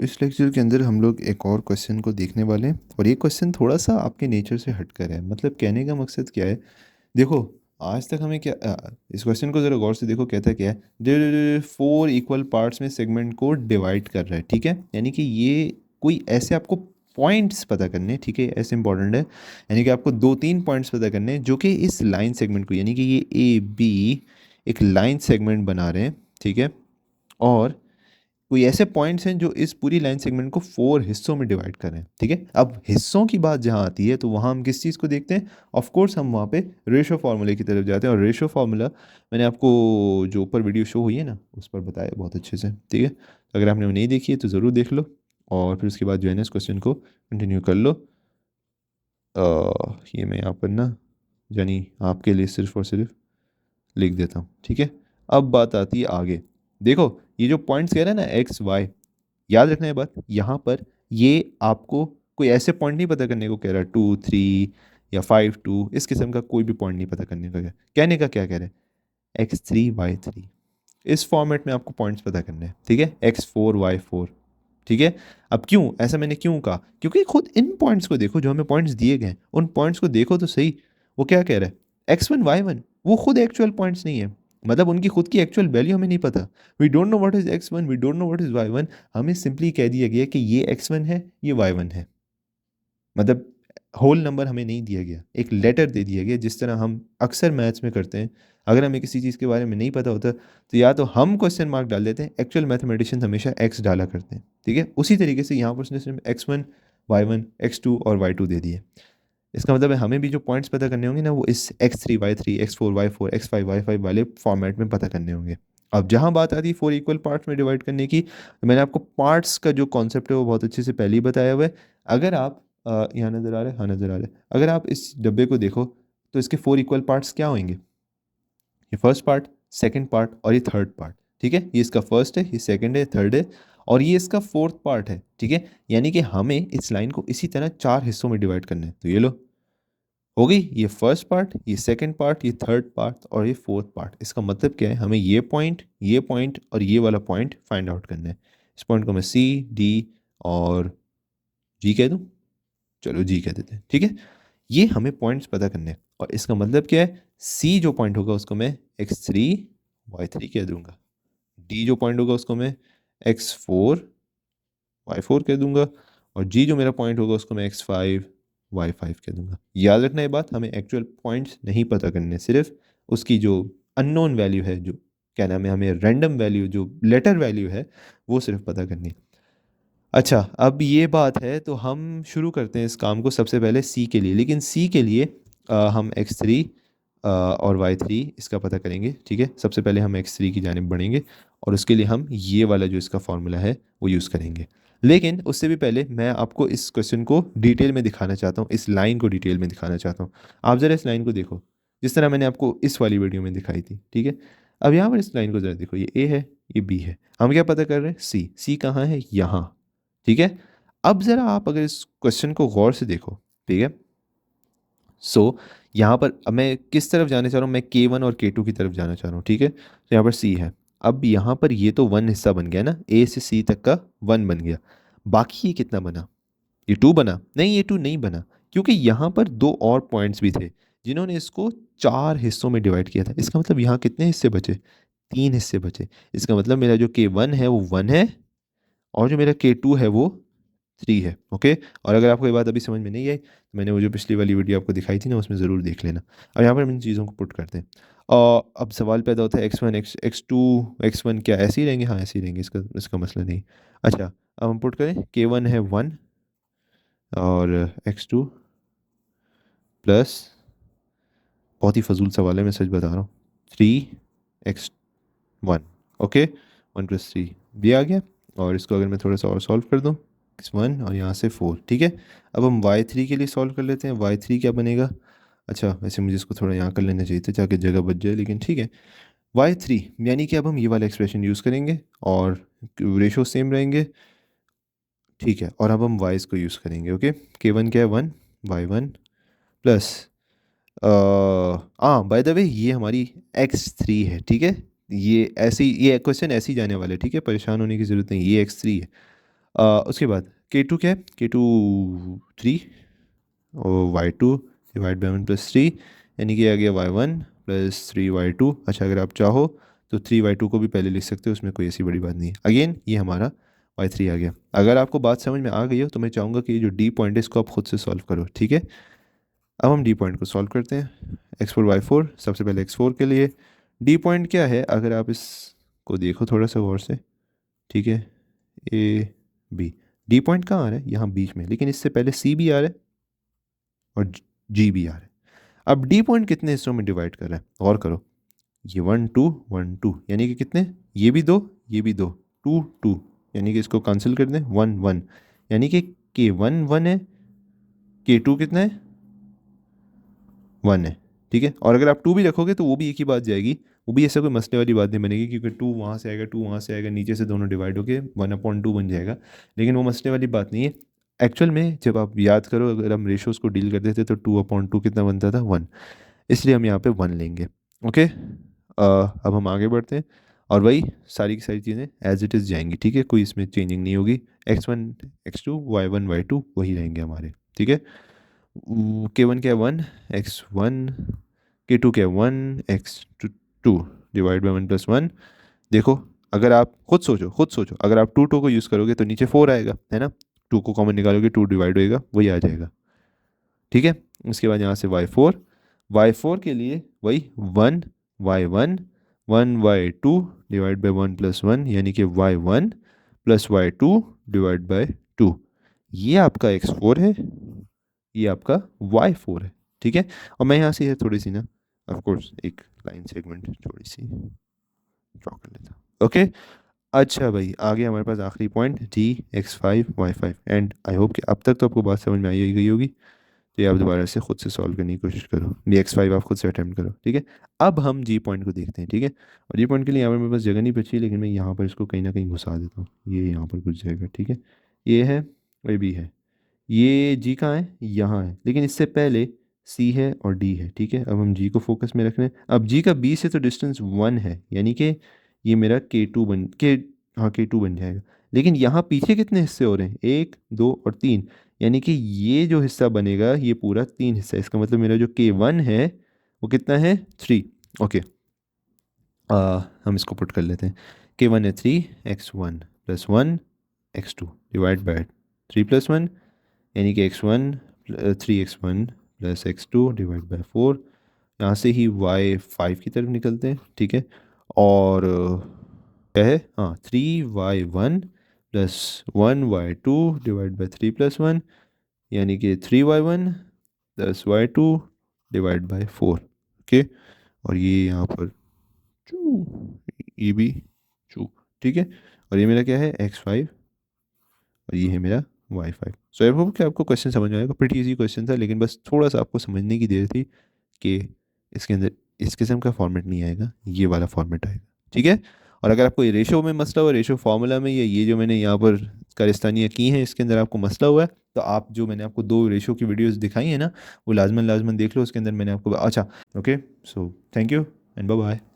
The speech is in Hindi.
इस लेक्चर के अंदर हम लोग एक और क्वेश्चन को देखने वाले हैं और ये क्वेश्चन थोड़ा सा आपके नेचर से हटकर है। मतलब कहने का मकसद क्या है, देखो आज तक हमें क्या इस क्वेश्चन को ज़रा गौर से देखो, कहता क्या है, 4 इक्वल पार्ट्स में सेगमेंट को डिवाइड कर रहा है। ठीक है, यानी कि ये कोई ऐसे आपको पॉइंट्स पता करने हैं, ठीक है, ऐसे इंपॉर्टेंट है। यानी कि आपको 2-3 पॉइंट्स पता करने हैं जो कि इस लाइन सेगमेंट को, यानी कि ये ए बी एक लाइन सेगमेंट बना रहे हैं। ठीक है, और कोई ऐसे पॉइंट्स हैं जो इस पूरी लाइन सेगमेंट को 4 हिस्सों में डिवाइड कर रहे हैं। ठीक है, अब हिस्सों की बात जहाँ आती है तो वहाँ हम किस चीज़ को देखते हैं? ऑफ कोर्स हम वहाँ पे रेशो फार्मूले की तरफ जाते हैं, और रेशो फार्मूला मैंने आपको जो ऊपर वीडियो शो हुई है ना उस पर बताया बहुत अच्छे से। ठीक है, तो अगर आपने वो नहीं देखी है तो ज़रूर देख लो और फिर उसके बाद जो है ना इस क्वेश्चन को कंटिन्यू कर लो। ये मैं यहाँ पर ना यानी आपके लिए सिर्फ और सिर्फ लिख देता हूँ। ठीक है, अब बात आती है आगे। देखो ये जो पॉइंट्स कह रहे हैं ना एक्स वाई, याद रखना है बात यहाँ पर, ये आपको कोई ऐसे पॉइंट नहीं पता करने को कह रहा है 2 3 या 5 2, इस किस्म का कोई भी पॉइंट नहीं पता करने का। कहने का क्या कह रहे हैं? x3 y3, इस फॉर्मेट में आपको पॉइंट्स पता करने हैं। ठीक है, x4 y4। ठीक है, अब क्यों ऐसा मैंने क्यों कहा? क्योंकि खुद इन पॉइंट्स को देखो, जो हमें पॉइंट्स दिए गए हैं उन पॉइंट्स को देखो तो सही। वो क्या कह रहा है? x1 y1 वो खुद एक्चुअल पॉइंट्स नहीं है, मतलब उनकी खुद की एक्चुअल वैल्यू हमें नहीं पता। We don't know what is x1, we don't know what is y1। हमें सिंपली कह दिया गया कि ये x1 है, ये y1 है। मतलब होल नंबर हमें नहीं दिया गया, एक लेटर दे दिया गया, जिस तरह हम अक्सर मैथ्स में करते हैं। अगर हमें किसी चीज़ के बारे में नहीं पता होता तो या तो हम क्वेश्चन मार्क डाल देते हैं, एक्चुअल मैथमेटिशियंस हमेशा एक्स डाला करते हैं। ठीक है, उसी तरीके से यहाँ पर उसने सिर्फ x1 y1 x2 और y2 दे दिए। इसका मतलब है हमें भी जो पॉइंट्स पता करने होंगे ना वो इस x3 y3 x4 y4 x5 y5 वाले फॉर्मेट में पता करने होंगे। अब जहाँ बात आती है 4 इक्वल पार्ट्स में डिवाइड करने की, तो मैंने आपको पार्ट्स का जो कॉन्सेप्ट है वो बहुत अच्छे से पहले ही बताया हुआ है। अगर आप यहाँ नज़र आ रहा है, हाँ नज़र आ रहा है, अगर आप इस डब्बे को देखो तो इसके 4 इक्वल पार्ट्स क्या होंगे? ये फर्स्ट पार्ट, सेकंड पार्ट और ये थर्ड पार्ट। ठीक है, ये इसका फर्स्ट है, ये सेकंड है, थर्ड है और ये इसका फोर्थ पार्ट है। ठीक है, यानी कि हमें इस लाइन को इसी तरह 4 हिस्सों में डिवाइड करना है। तो ये लो, हो गई ये फर्स्ट पार्ट, ये सेकंड पार्ट, ये थर्ड पार्ट और ये फोर्थ पार्ट। इसका मतलब क्या है? हमें ये पॉइंट और ये वाला पॉइंट फाइंड आउट करना है। इस पॉइंट को मैं सी डी और जी कह दूँ, चलो जी कह देते हैं। ठीक है, ये हमें पॉइंट्स पता करने हैं और इसका मतलब क्या है? सी जो पॉइंट होगा उसको मैं x3 y3 कह दूंगा, डी जो पॉइंट होगा उसको मैं x4 y4 कह दूंगा और जी जो मेरा पॉइंट होगा उसको मैं x5 y5 कह दूंगा। याद रखना ये बात, हमें एक्चुअल पॉइंट्स नहीं पता करने, सिर्फ उसकी जो अननोन वैल्यू है, जो क्या नाम है, हमें रैंडम वैल्यू जो लेटर वैल्यू है वो सिर्फ पता करनी है। अच्छा, अब ये बात है तो हम शुरू करते हैं इस काम को सबसे पहले सी के लिए। लेकिन सी के लिए हम x3 और y3 इसका पता करेंगे। ठीक है, सबसे पहले हम x3 की जानिब बढ़ेंगे और उसके लिए हम ये वाला जो इसका फॉर्मूला है वो यूज़ करेंगे। लेकिन उससे भी पहले मैं आपको इस क्वेश्चन को डिटेल में दिखाना चाहता हूँ, इस लाइन को डिटेल में दिखाना चाहता हूँ। आप ज़रा इस लाइन को देखो जिस तरह मैंने आपको इस वाली वीडियो में दिखाई थी। ठीक है, अब यहाँ पर इस लाइन को ज़रा देखो, ये ए है, ये बी है, हम क्या पता कर रहे हैं? सी। सी कहाँ है? यहाँ। ठीक है, अब ज़रा आप अगर इस क्वेश्चन को गौर से देखो। ठीक है, यहाँ पर अब मैं किस तरफ जाने चाह रहा हूँ? मैं K1 और K2 की तरफ जाना चाह रहा हूँ। ठीक है, तो यहाँ पर C है। अब यहाँ पर ये तो 1 हिस्सा बन गया ना, A से C तक का 1 बन गया। बाकी ये कितना बना? ये 2 बना? नहीं, ये 2 नहीं बना, क्योंकि यहाँ पर 2 और पॉइंट्स भी थे जिन्होंने इसको 4 हिस्सों में डिवाइड किया था। इसका मतलब यहाँ कितने हिस्से बचे? 3 हिस्से बचे। इसका मतलब मेरा जो K1 है वो 1 है और जो मेरा K2 है वो 3 है। ओके, और अगर आपको ये बात अभी समझ में नहीं आई तो मैंने वो जो पिछली वाली वीडियो आपको दिखाई थी ना उसमें ज़रूर देख लेना। अब यहाँ पर हम इन चीज़ों को पुट करते हैं और अब सवाल पैदा होता है x1 x2 x1 क्या ऐसे ही रहेंगे? हाँ ऐसे ही रहेंगे, इसका इसका मसला नहीं। अच्छा, अब हम पुट करें, K1 है 1 और x2 प्लस, बहुत ही फजूल सवाल है मैं सच बता रहा हूँ, 3x1। ओके, 1 + 3 भी आ गया और इसको अगर मैं थोड़ा सा और सॉल्व कर दूँ, x1 और यहाँ से 4। ठीक है, अब हम y3 के लिए सॉल्व कर लेते हैं। y3 क्या बनेगा? अच्छा वैसे मुझे इसको थोड़ा यहाँ कर लेना चाहिए था ताकि जगह बच जाए, लेकिन ठीक है। y3 यानी कि अब हम ये वाला एक्सप्रेशन यूज़ करेंगे और रेशो सेम रहेंगे। ठीक है, और अब हम वाइज को यूज़ करेंगे। ओके, K1 क्या है? 1 y1 plus by the way ये हमारी x3 है। ठीक है, ये ऐसे ही, ये क्वेश्चन ऐसे ही जाने वाले। ठीक है, परेशान होने की ज़रूरत नहीं, ये x3 है। उसके बाद K2 क्या है, K2 3 और Y2 डिवाइड बाई 1 + 3, यानी कि आ गया Y1 + 3Y2। अच्छा, अगर आप चाहो तो 3Y2 को भी पहले लिख सकते हो, उसमें कोई ऐसी बड़ी बात नहीं है। अगेन ये हमारा Y3 आ गया। अगर आपको बात समझ में आ गई हो तो मैं चाहूँगा कि ये जो डी पॉइंट है इसको आप खुद से सॉल्व करो, ठीक है। अब हम डी पॉइंट को सॉल्व करते हैं। X4 Y4, सबसे पहले X4 के लिए डी पॉइंट क्या है, अगर आप इसको देखो थोड़ा सा गौर से, ठीक है। ए बी, डी पॉइंट कहाँ आ रहा है, यहाँ बीच में, लेकिन इससे पहले सी भी आ रहा है और जी भी आ रहा है। अब डी पॉइंट कितने हिस्सों में डिवाइड कर रहा है, गौर करो। ये 1 2 1 2, यानी कि कितने, ये भी दो, ये भी दो, 2 2, यानी कि इसको कैंसिल कर दें, 1 1, यानी कि K1 1 है, K2 कितना है, 1 है, ठीक है। और अगर आप 2 भी रखोगे तो वो भी एक ही बात जाएगी, वो भी ऐसा कोई मसले वाली बात नहीं बनेगी, क्योंकि 2 वहाँ से आएगा, 2 वहाँ से आएगा, नीचे से दोनों डिवाइड होके 1/2 बन जाएगा। लेकिन वो मसले वाली बात नहीं है। एक्चुअल में जब आप याद करो, अगर हम रेशोज़ को डील करते थे तो 2/2 कितना बनता था, 1, इसलिए हम यहाँ पे 1 लेंगे। ओके, अब हम आगे बढ़ते हैं और वही सारी की सारी चीज़ें एज इट इज़ जाएंगी, ठीक है, कोई इसमें चेंजिंग नहीं होगी। X1 X2 Y1 Y2 वही रहेंगे हमारे, ठीक है। K1 क्या है, 1, X1, K2 क्या है, 1, X2 डिवाइड बाई 1 + 1। देखो, अगर आप खुद सोचो, अगर आप 2 को यूज़ करोगे तो नीचे 4 आएगा, है ना। 2 को कॉमन निकालोगे, 2 डिवाइड होएगा, वही आ जाएगा, ठीक है। उसके बाद यहाँ से Y4 के लिए वही 1 Y1 1 Y2 डिवाइड बाई 1 + 1, यानी कि Y1 + Y2 डिवाइड बाई 2। ये आपका X4 है, ये आपका Y4 है, ठीक है। और मैं यहाँ से ये थोड़ी सी ना, ऑफ कोर्स एक लाइन सेगमेंट थोड़ी सी ड्रॉ कर लेता हूँ, ओके। अच्छा भाई, आगे हमारे पास आखिरी point G X5 Y5, and I hope कि अब तक तो आपको बात समझ में आई ही गई होगी। तो ये आप दोबारा से खुद से सॉल्व करने की कोशिश करो, X5 आप खुद से अटैम्प्ट करो, ठीक है। अब हम जी पॉइंट को देखते हैं, ठीक है। और जी पॉइंट के लिए यहाँ पर मेरे पास जगह नहीं बची, लेकिन मैं यहाँ पर इसको कहीं ना कहीं घुसा देता हूँ, ये यहाँ पर घुस जाएगा, ठीक है। ये है, ये भी है, ये जी कहाँ है, यहाँ है, लेकिन इससे पहले सी है और डी है, ठीक है। अब हम जी को फोकस में रख रहे हैं। अब जी का बी से तो डिस्टेंस 1 है, यानी कि ये मेरा K2 बन जाएगा। लेकिन यहाँ पीछे कितने हिस्से हो रहे हैं, 1 2 और 3, यानी कि ये जो हिस्सा बनेगा ये पूरा 3 हिस्सा है। इसका मतलब मेरा जो K1 है वो कितना है, 3, ओके। हम इसको पुट कर लेते हैं। K1 है 3, X1 + 1 X2 डिवाइड बाय 3 + 1, यानी कि X1 3X1 + X2 divide by 4। यहाँ से ही Y5 की तरफ निकलते हैं, ठीक है। और क्या है, हाँ, 3Y1 + 1Y2 डिवाइड बाय 3 + 1, यानी कि 3Y1 + Y2 divide by 4, okay. और ये यहाँ पर चू, ये भी चू, ठीक है। और ये मेरा क्या है, X5, और ये है मेरा Y5। सो आई होप कि आपको क्वेश्चन समझ में आएगा। प्रीटी इजी क्वेश्चन था, लेकिन बस थोड़ा सा आपको समझने की देर थी कि इसके अंदर इस किस्म का फॉर्मेट नहीं आएगा, ये वाला फॉर्मेट आएगा, ठीक है। और अगर आपको ये रेशो में मसला हुआ, रेशो फार्मूला में, या ये जो मैंने यहाँ पर कारिस्तानियाँ की हैं इसके अंदर आपको मसला हुआ है, तो आप जो मैंने आपको 2 रेशो की वीडियोस दिखाई है ना, वो लाजमन लाजमन देख लो, उसके अंदर मैंने आपको, अच्छा, okay. So thank you and bye bye.